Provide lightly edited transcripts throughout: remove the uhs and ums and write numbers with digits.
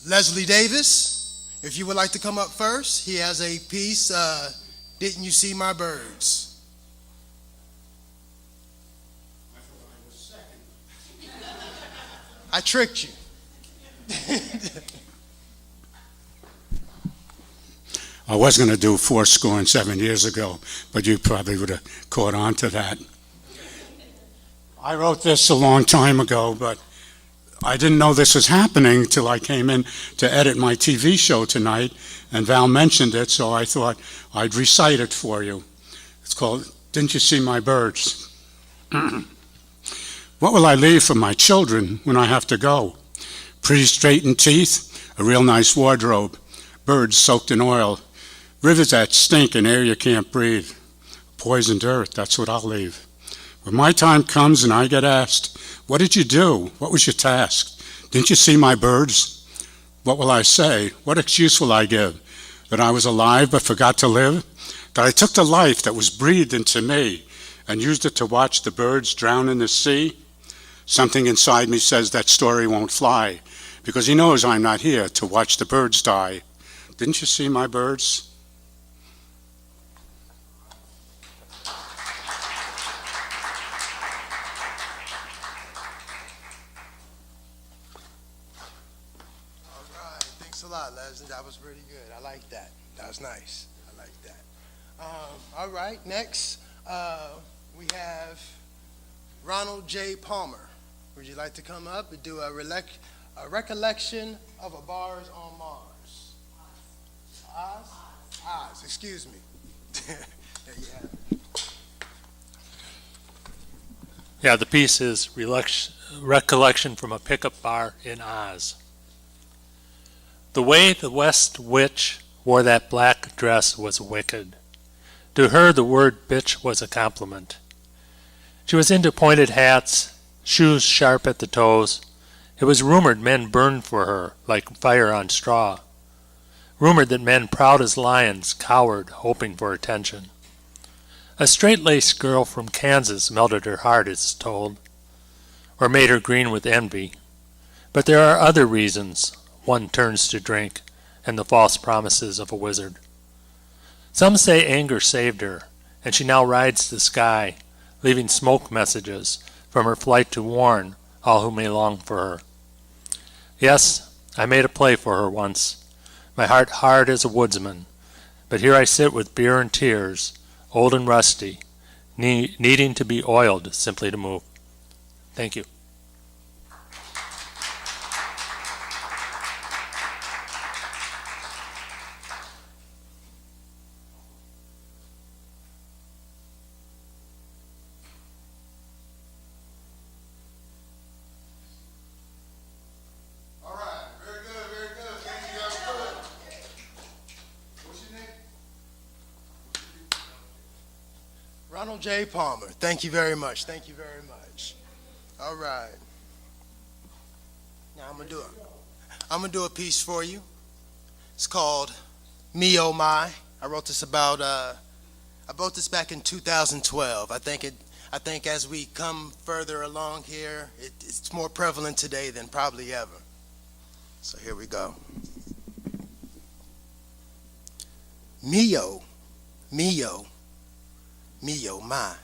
Leslie Davis, if you would like to come up first, he has a piece, Didn't You See My Birds? I thought I was second. I tricked you. I was going to do 7 years ago, but you probably would have caught on to that. I wrote this a long time ago, but I didn't know this was happening until I came in to edit my TV show tonight, and Val mentioned it, so I thought I'd recite it for you. It's called, Didn't You See My Birds? What will I leave for my children when I have to go? Pretty straightened teeth, a real nice wardrobe, birds soaked in oil, rivers that stink and air you can't breathe, poisoned earth, that's what I'll leave. When my time comes and I get asked, what did you do? What was your task? Didn't you see my birds? What will I say? What excuse will I give? That I was alive but forgot to live? That I took the life that was breathed into me and used it to watch the birds drown in the sea? Something inside me says that story won't fly, because he knows I'm not here to watch the birds die. Didn't you see my birds? A lot, Leslie. That was pretty good. I like that. That was nice. I like that. All right, next we have Ronald J. Palmer. Would you like to come up and do a recollection of a bars on Mars? Oz, excuse me. There you have it. Yeah, the piece is Recollection from a Pickup Bar in Oz. The way the West Witch wore that black dress was wicked. To her, the word bitch was a compliment. She was into pointed hats, shoes sharp at the toes. It was rumored men burned for her like fire on straw. Rumored that men proud as lions cowered, hoping for attention. A straight-laced girl from Kansas melted her heart, it's told, or made her green with envy. But there are other reasons one turns to drink and the false promises of a wizard. Some say anger saved her, and she now rides the sky, leaving smoke messages from her flight to warn all who may long for her. Yes, I made a play for her once, my heart hard as a woodsman, but here I sit with beer and tears, old and rusty, needing to be oiled simply to move. Thank you. Ronald J. Palmer, thank you very much. Thank you very much. All right. Now I'm gonna do a piece for you. It's called Me Oh My. I wrote this back in 2012. I think as we come further along here, it's more prevalent today than probably ever. So here we go. Me oh, me oh. Me oh my.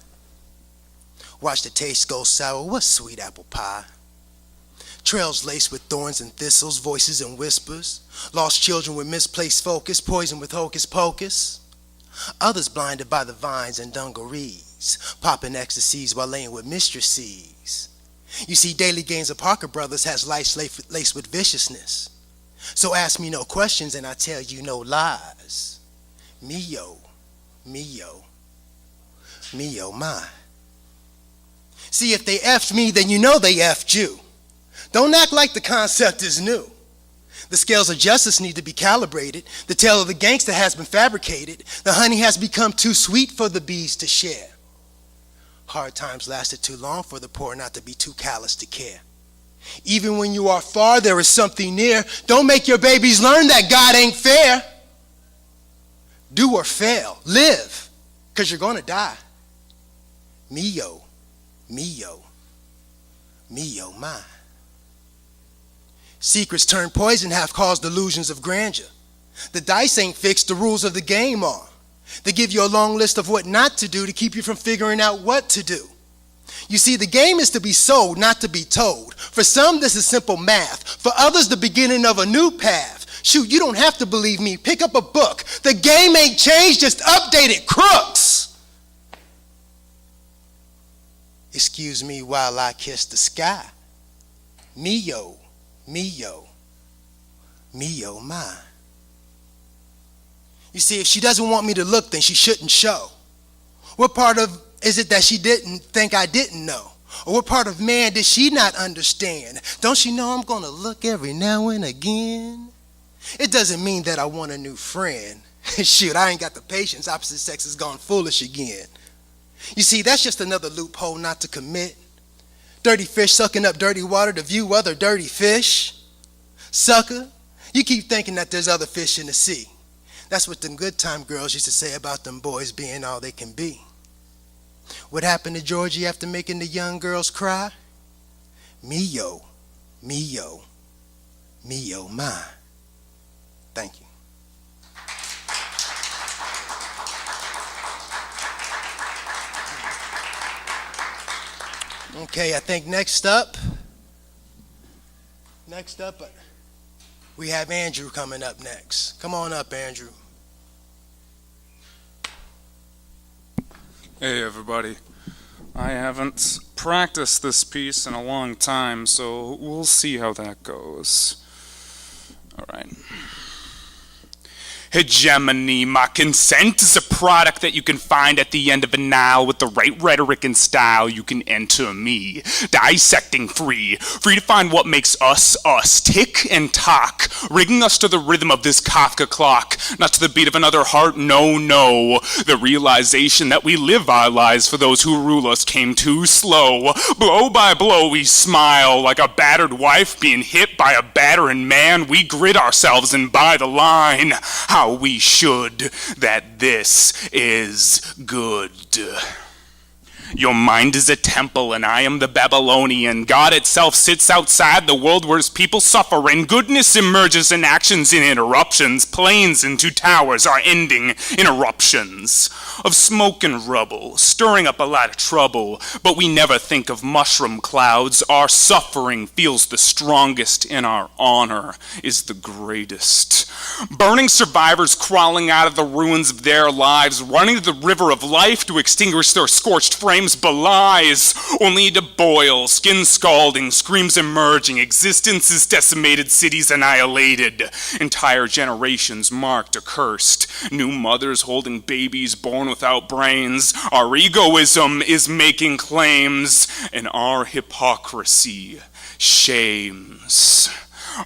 Watch the taste go sour, what's sweet apple pie? Trails laced with thorns and thistles, voices and whispers. Lost children with misplaced focus, poisoned with hocus pocus. Others blinded by the vines and dungarees, popping ecstasies while laying with mistresses. You see, daily games of Parker Brothers has life laced with viciousness. So ask me no questions and I tell you no lies. Me oh, me oh. Me oh my. See, if they effed me, then you know they effed you. Don't act like the concept is new. The scales of justice need to be calibrated. The tale of the gangster has been fabricated. The honey has become too sweet for the bees to share. Hard times lasted too long for the poor not to be too callous to care. Even when you are far, there is something near. Don't make your babies learn that God ain't fair. Do or fail, live, 'cause you're gonna die. Me oh, me oh, me oh my. Secrets turned poison have caused delusions of grandeur. The dice ain't fixed, the rules of the game are. They give you a long list of what not to do to keep you from figuring out what to do. You see, the game is to be sold, not to be told. For some, this is simple math. For others, the beginning of a new path. Shoot, you don't have to believe me. Pick up a book. The game ain't changed, just updated, crooks. Excuse me while I kiss the sky. Me-yo, me-yo, me-yo, my. You see, if she doesn't want me to look, then she shouldn't show. What part of is it that she didn't think I didn't know? Or what part of man did she not understand? Don't she know I'm gonna look every now and again? It doesn't mean that I want a new friend. Shoot, I ain't got the patience. Opposite sex has gone foolish again. You see, that's just another loophole not to commit. Dirty fish sucking up dirty water to view other dirty fish. Sucker, you keep thinking that there's other fish in the sea. That's what them good time girls used to say about them boys being all they can be. What happened to Georgie after making the young girls cry? Me-yo, me-yo, me-yo, my. Thank you. Okay, I think next up, we have Andrew coming up next. Come on up, Andrew. Hey everybody, I haven't practiced this piece in a long time, so we'll see how that goes. Alright. Hegemony, my consent is a product that you can find at the end of an aisle. With the right rhetoric and style, you can enter me. Dissecting free to find what makes us, tick and tock, rigging us to the rhythm of this Kafka clock, not to the beat of another heart, no. The realization that we live our lives for those who rule us came too slow. Blow by blow, we smile like a battered wife being hit by a battering man. We grit ourselves and buy the line. How we should, that this is good. Your mind is a temple, and I am the Babylonian. God itself sits outside the world where his people suffer, and goodness emerges in actions and interruptions. Planes into towers are ending in eruptions of smoke and rubble, stirring up a lot of trouble. But we never think of mushroom clouds. Our suffering feels the strongest, and our honor is the greatest. Burning survivors crawling out of the ruins of their lives, running to the river of life to extinguish their scorched frames, belies, only to boil, skin scalding, screams emerging, existence is decimated, cities annihilated, entire generations marked accursed, new mothers holding babies born without brains. Our egoism is making claims, and our hypocrisy shames.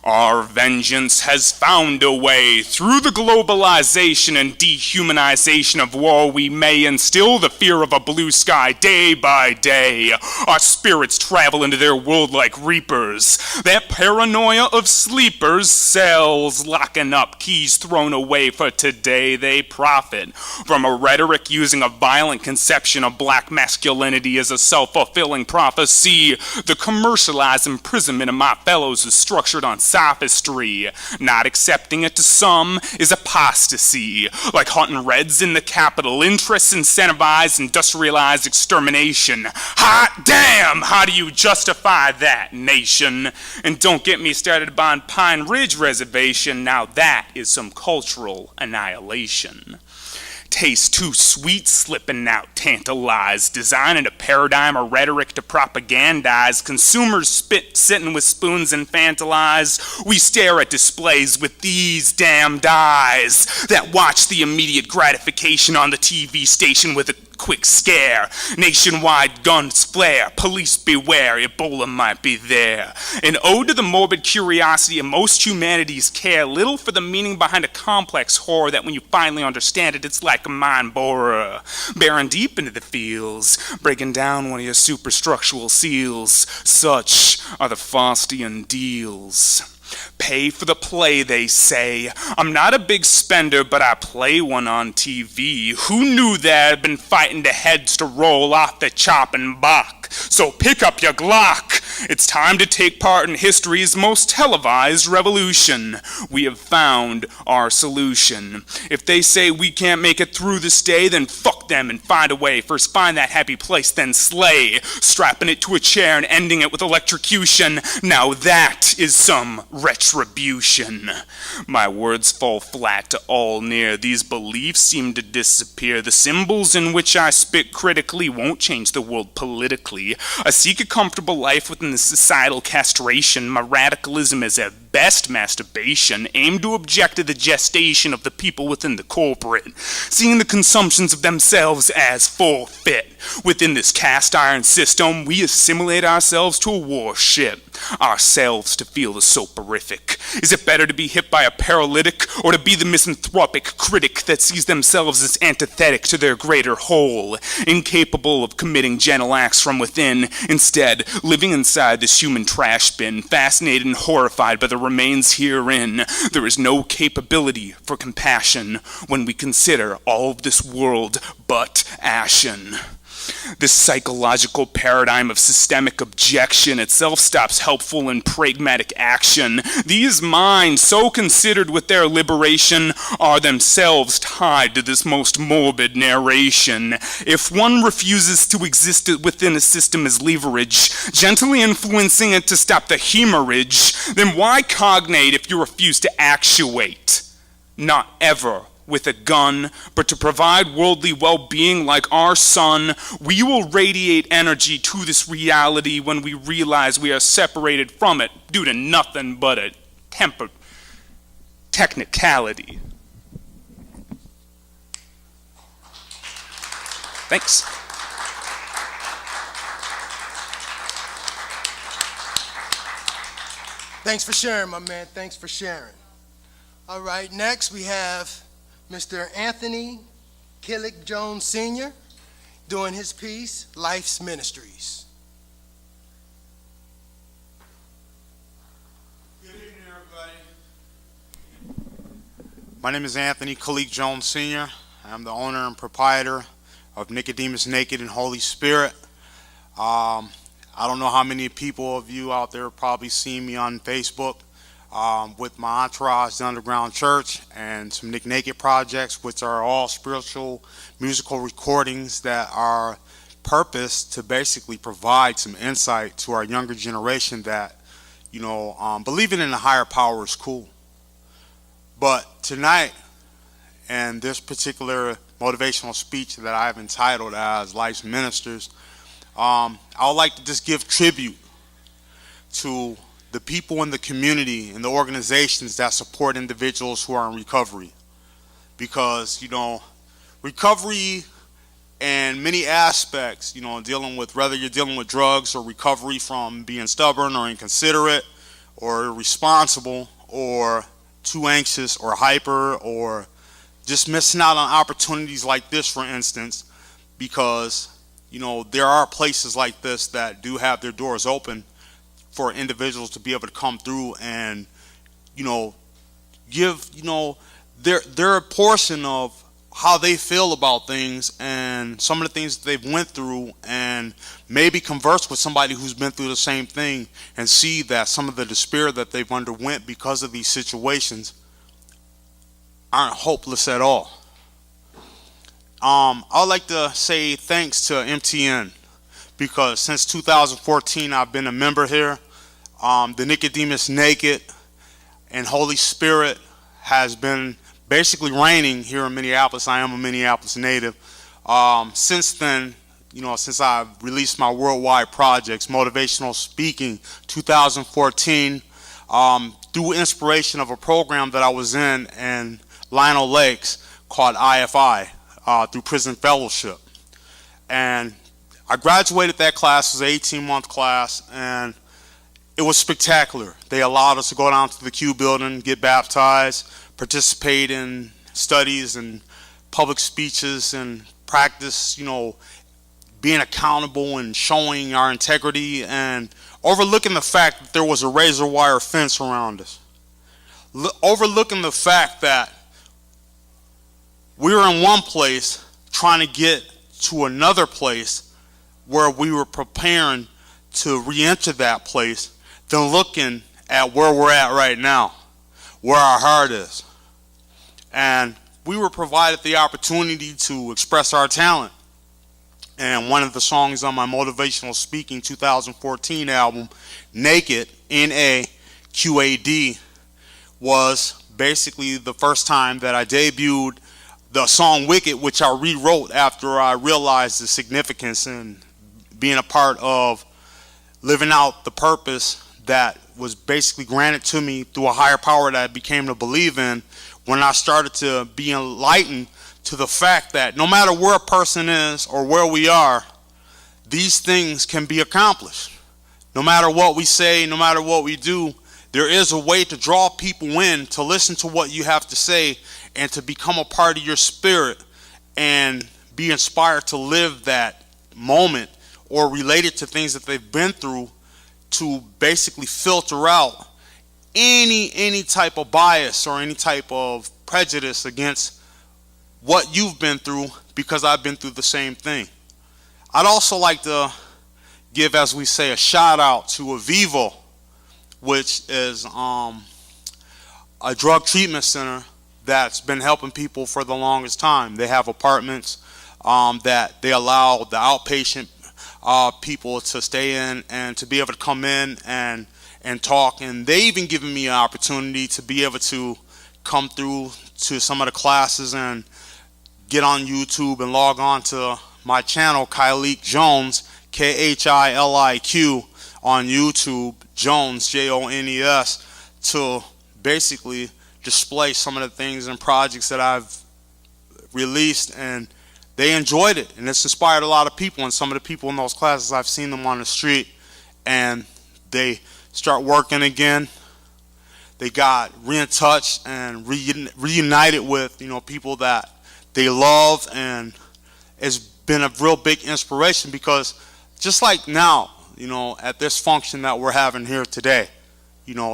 Our vengeance has found a way. Through the globalization and dehumanization of war, we may instill the fear of a blue sky day by day. Our spirits travel into their world like reapers. That paranoia of sleepers, cells locking up, keys thrown away for today. They profit from a rhetoric using a violent conception of black masculinity as a self-fulfilling prophecy. The commercialized imprisonment of my fellows is structured on sophistry. Not accepting it to some is apostasy. Like hunting reds in the capital, interests incentivize industrialized extermination. Hot damn! How do you justify that, nation? And don't get me started on Pine Ridge Reservation. Now that is some cultural annihilation. Taste too sweet, slipping out, tantalized, designing a paradigm or rhetoric to propagandize. Consumers sitting with spoons infantilize. We stare at displays with these damned eyes that watch the immediate gratification on the TV station with a quick scare. Nationwide guns flare, police beware, Ebola might be there. An ode to the morbid curiosity of most humanities care little for the meaning behind a complex horror that when you finally understand it, it's like a mind borer. Bearing deep into the feels, breaking down one of your superstructural seals. Such are the Faustian deals. Pay for the play, they say. I'm not a big spender, but I play one on TV. Who knew that I'd been fighting the heads to roll off the chopping block? So pick up your Glock It's time to take part in history's most televised revolution. We have found our solution. If they say we can't make it through this day, then fuck them and find a way. First find that happy place, then slay. Strapping it to a chair and ending it with electrocution. Now that is some retribution. My words fall flat to all near. These beliefs seem to disappear. The symbols in which I spit critically won't change the world politically. I seek a comfortable life within the societal castration. My radicalism is at best masturbation, aimed to object to the gestation of the people within the corporate, seeing the consumptions of themselves as forfeit. Within this cast iron system, we assimilate ourselves to a warship, ourselves to feel the soporific. Is it better to be hit by a paralytic, or to be the misanthropic critic that sees themselves as antithetic to their greater whole, incapable of committing gentle acts from within, instead living inside this human trash bin, fascinated and horrified by the remains herein? There is no capability for compassion when we consider all of this world but ashen. This psychological paradigm of systemic objection itself stops helpful and pragmatic action. These minds, so considered with their liberation, are themselves tied to this most morbid narration. If one refuses to exist within a system as leverage, gently influencing it to stop the hemorrhage, then why cognate if you refuse to actuate? Not ever with a gun, but to provide worldly well-being like our sun. We will radiate energy to this reality when we realize we are separated from it due to nothing but a technicality. Thanks. Thanks for sharing, my man. Thanks for sharing. All right, next we have Mr. Anthony Khiliq Jones Sr. doing his piece, Life's Ministries. Good evening, everybody. My name is Anthony Khiliq Jones Sr. I'm the owner and proprietor of Nicodemus Naked and Holy Spirit. I don't know how many people of you out there probably seen me on Facebook with my entourage, the Underground Church, and some Nick Naked projects, which are all spiritual musical recordings that are purposed to basically provide some insight to our younger generation that, believing in a higher power is cool. But tonight, and this particular motivational speech that I've entitled as Life's Ministers, I would like to just give tribute to the people in the community and the organizations that support individuals who are in recovery. Because, recovery in many aspects, dealing with whether you're dealing with drugs or recovery from being stubborn or inconsiderate or irresponsible or too anxious or hyper or just missing out on opportunities like this, for instance, because, there are places like this that do have their doors open for individuals to be able to come through and, give, their portion of how they feel about things and some of the things that they've went through, and maybe converse with somebody who's been through the same thing and see that some of the despair that they've underwent because of these situations aren't hopeless at all. I'd like to say thanks to MTN, because since 2014 I've been a member here. The Nicodemus Naked and Holy Spirit has been basically reigning here in Minneapolis. I am a Minneapolis native. Since then, since I've released my worldwide projects, Motivational Speaking 2014, through inspiration of a program that I was in Lionel Lakes called IFI, through Prison Fellowship. And I graduated that class. It was an 18-month class, and it was spectacular. They allowed us to go down to the Q building, get baptized, participate in studies and public speeches, and practice, being accountable and showing our integrity, and overlooking the fact that there was a razor wire fence around us. Overlooking the fact that we were in one place trying to get to another place where we were preparing to re-enter that place than looking at where we're at right now, where our heart is. And we were provided the opportunity to express our talent. And one of the songs on my Motivational Speaking 2014 album, Naked, N-A-Q-A-D, was basically the first time that I debuted the song Wicked, which I rewrote after I realized the significance in being a part of living out the purpose that was basically granted to me through a higher power that I became to believe in when I started to be enlightened to the fact that no matter where a person is or where we are, these things can be accomplished. No matter what we say, no matter what we do, there is a way to draw people in to listen to what you have to say and to become a part of your spirit and be inspired to live that moment or relate it to things that they've been through, to basically filter out any type of bias or any type of prejudice against what you've been through, because I've been through the same thing. I'd also like to give, as we say, a shout out to Avivo, which is a drug treatment center that's been helping people for the longest time. They have apartments that they allow the outpatient people to stay in and to be able to come in and talk. And they even given me an opportunity to be able to come through to some of the classes and get on YouTube and log on to my channel, Khiliq Jones, K-H-I-L-I-Q, on YouTube, Jones, J-O-N-E-S, to basically display some of the things and projects that I've released, and they enjoyed it, and it's inspired a lot of people. And some of the people in those classes, I've seen them on the street, and they start working again. They got in touch and reunited with, people that they love, and it's been a real big inspiration, because just like now, at this function that we're having here today,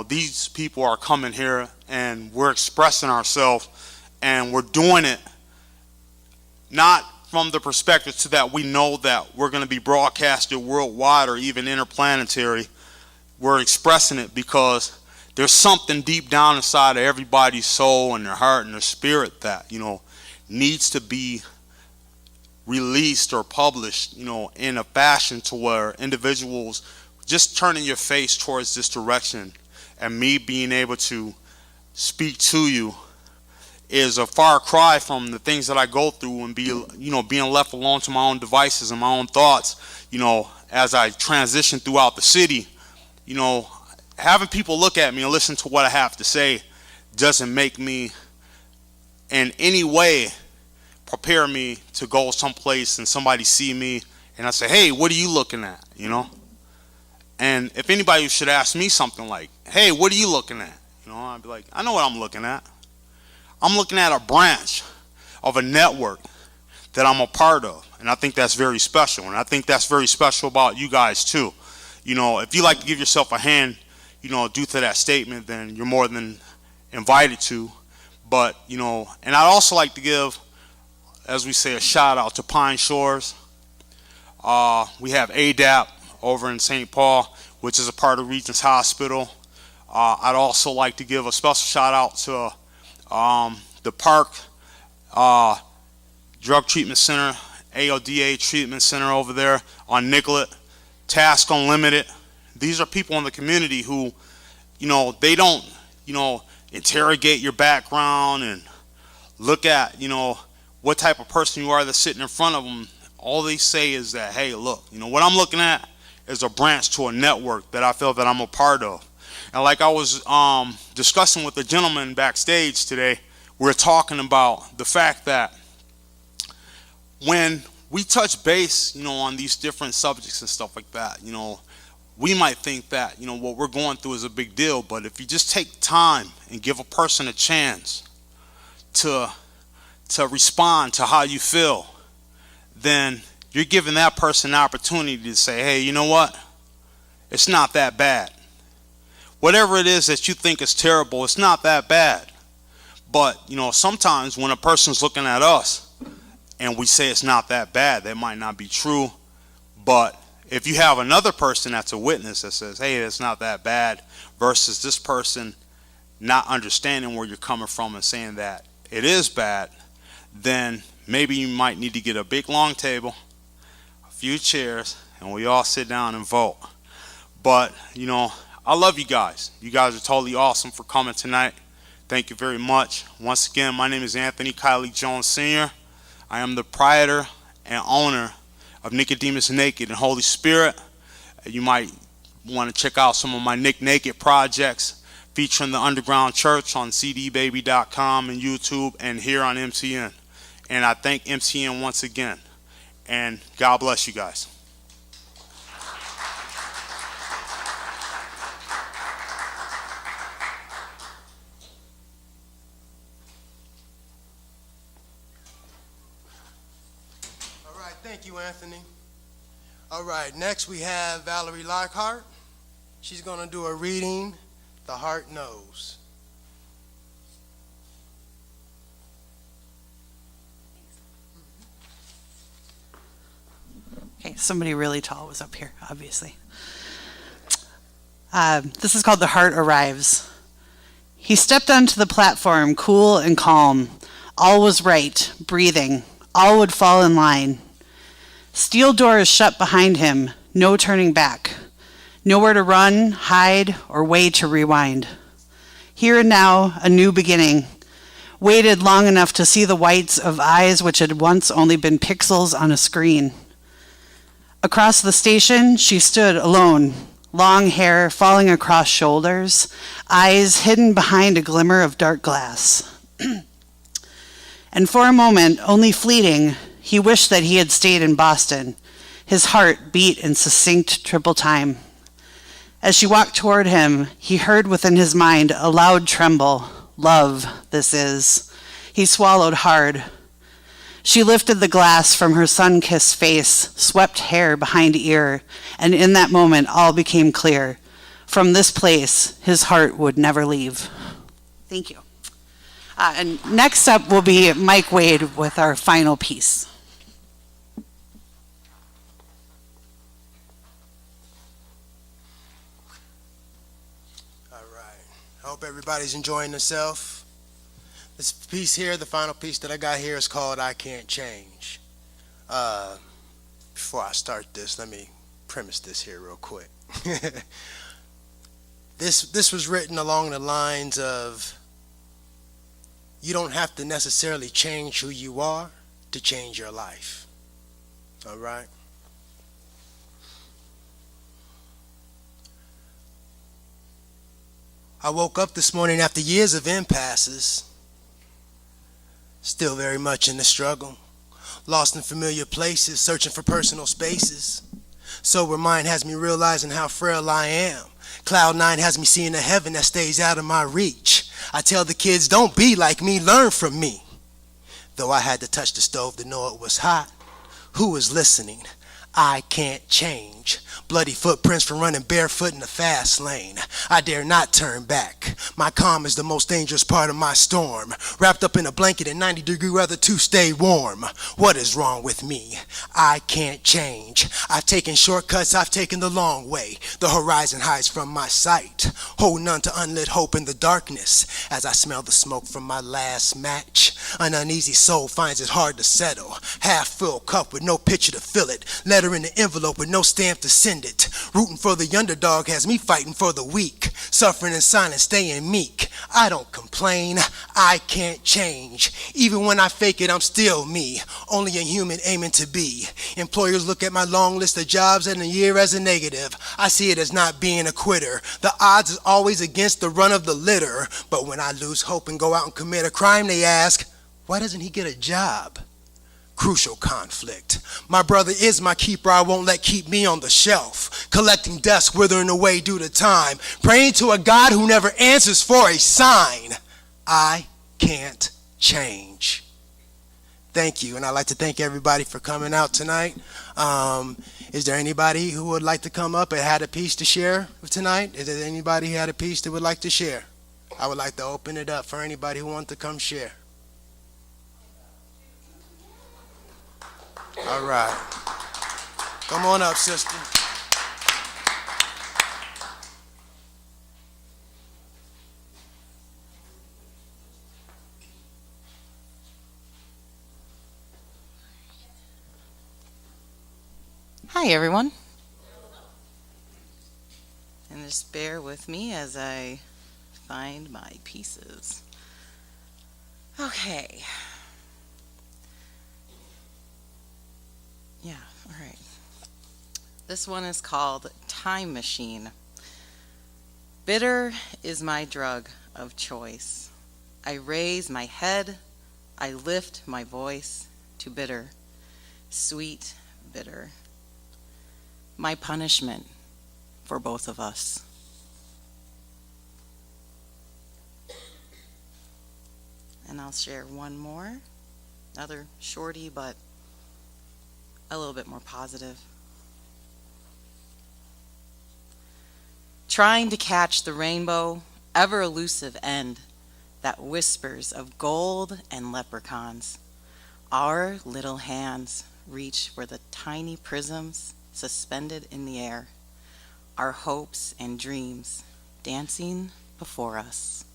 these people are coming here and we're expressing ourselves, and we're doing it not from the perspective to that we know that we're going to be broadcasted worldwide or even interplanetary. We're expressing it because there's something deep down inside of everybody's soul and their heart and their spirit that, needs to be released or published, in a fashion to where individuals just turning your face towards this direction, and me being able to speak to you is a far cry from the things that I go through and being left alone to my own devices and my own thoughts, as I transition throughout the city. Having people look at me and listen to what I have to say doesn't make me in any way prepare me to go someplace and somebody see me and I say, hey, what are you looking at? And if anybody should ask me something like, hey, what are you looking at? I'd be like, I know what I'm looking at. I'm looking at a branch of a network that I'm a part of, and I think that's very special, and I think that's very special about you guys too. If you like to give yourself a hand, due to that statement, then you're more than invited to. But, and I'd also like to give, as we say, a shout out to Pine Shores. We have ADAP over in St. Paul, which is a part of Regents Hospital. I'd also like to give a special shout out to the Park Drug Treatment Center, AODA Treatment Center over there on Nicollet, Task Unlimited. These are people in the community who, they don't, interrogate your background and look at, what type of person you are that's sitting in front of them. All they say is that, hey, look, what I'm looking at is a branch to a network that I feel that I'm a part of. And like I was discussing with the gentleman backstage today, we're talking about the fact that when we touch base, on these different subjects and stuff like that, we might think that, what we're going through is a big deal. But if you just take time and give a person a chance to respond to how you feel, then you're giving that person an opportunity to say, hey, you know what? It's not that bad. Whatever it is that you think is terrible, it's not that bad. But, sometimes when a person's looking at us and we say it's not that bad, that might not be true, but if you have another person that's a witness that says, hey, it's not that bad, versus this person not understanding where you're coming from and saying that it is bad, then maybe you might need to get a big long table, a few chairs, and we all sit down and vote. But, you know, I love you guys. You guys are totally awesome for coming tonight. Thank you very much. Once again, my name is Anthony Khiliq Jones Sr. I am the proprietor and owner of Nicodemus Naked and Holy Spirit. You might want to check out some of my Nick Naked projects featuring the Underground Church on cdbaby.com and YouTube and here on MCN. And I thank MCN once again. And God bless you guys. All right, thank you, Anthony. All right, next we have Valerie Lockhart. She's going to do a reading, The Heart Knows. Okay, somebody really tall was up here, obviously. This is called The Heart Arrives. He stepped onto the platform, cool and calm. All was right, breathing. All would fall in line. Steel doors shut behind him, no turning back. Nowhere to run, hide, or way to rewind. Here and now, a new beginning. Waited long enough to see the whites of eyes which had once only been pixels on a screen. Across the station, she stood alone, long hair falling across shoulders, eyes hidden behind a glimmer of dark glass. And for a moment, only fleeting, he wished that he had stayed in Boston. His heart beat in succinct triple time. As she walked toward him, he heard within his mind a loud tremble. Love, this is. He swallowed hard. She lifted the glass from her sun-kissed face, swept hair behind ear, and in that moment all became clear. From this place, his heart would never leave. Thank you. And next up will be Mike Wade with our final piece. All right. I hope everybody's enjoying themselves. This piece here, the final piece that I got here is called I Can't Change. Before I start this, let me premise this here real quick. This was written along the lines of, you don't have to necessarily change who you are to change your life. All right? I woke up this morning after years of impasses, still very much in the struggle, lost in familiar places, searching for personal spaces. Sober mind has me realizing how frail I am. Cloud nine has me seeing a heaven that stays out of my reach. I tell the kids, don't be like me, learn from me. Though I had to touch the stove to know it was hot. Who was listening? I can't change. Bloody footprints from running barefoot in the fast lane. I dare not turn back. My calm is the most dangerous part of my storm. Wrapped up in a blanket in 90-degree weather to stay warm. What is wrong with me? I can't change. I've taken shortcuts, I've taken the long way. The horizon hides from my sight. Holding on to unlit hope in the darkness as I smell the smoke from my last match. An uneasy soul finds it hard to settle. Half full cup with no picture to fill it. Letter in the envelope with no stamp to send it. Rooting for the underdog has me fighting for the weak. Suffering in silence, staying meek. I don't complain, I can't change. Even when I fake it, I'm still me. Only a human aiming to be. Employers look at my long list of jobs and a year as a negative. I see it as not being a quitter. The odds is always against the run of the litter. But when I lose hope and go out and commit a crime, they ask, why doesn't he get a job? Crucial conflict. My brother is my keeper, I won't let keep me on the shelf. Collecting dust, withering away due to time. Praying to a God who never answers for a sign. I can't change. Thank you, and I'd like to thank everybody for coming out tonight. Is there anybody who would like to come up and had a piece to share tonight? Is there anybody who had a piece that would like to share? I would like to open it up for anybody who wants to come share. All right. Come on up, sister. Hi, everyone. And just bear with me as I find my pieces. Okay. Yeah, all right. This one is called Time Machine. Bitter is my drug of choice. I raise my head, I lift my voice to bitter, sweet bitter. My punishment for both of us. And I'll share one more, another shorty, but a little bit more positive. Trying to catch the rainbow, ever elusive end that whispers of gold and leprechauns. Our little hands reach for the tiny prisms suspended in the air, our hopes and dreams dancing before us.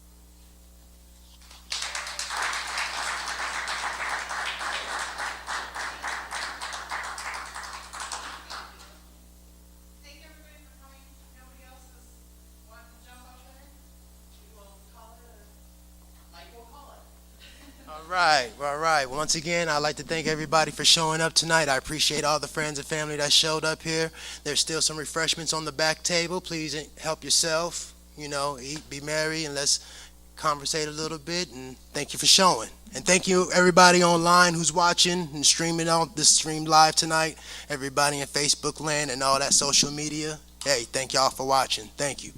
Thank everybody for coming. Nobody else is wanting to jump up there? We will call it, or Mike will call it. All right. Once again, I'd like to thank everybody for showing up tonight. I appreciate all the friends and family that showed up here. There's still some refreshments on the back table. Please help yourself. You know, eat, be merry, and let's conversate a little bit. And thank you for showing. And thank you everybody online who's watching and streaming on this stream live tonight. Everybody in Facebook land and all that social media. Hey, thank y'all for watching. Thank you.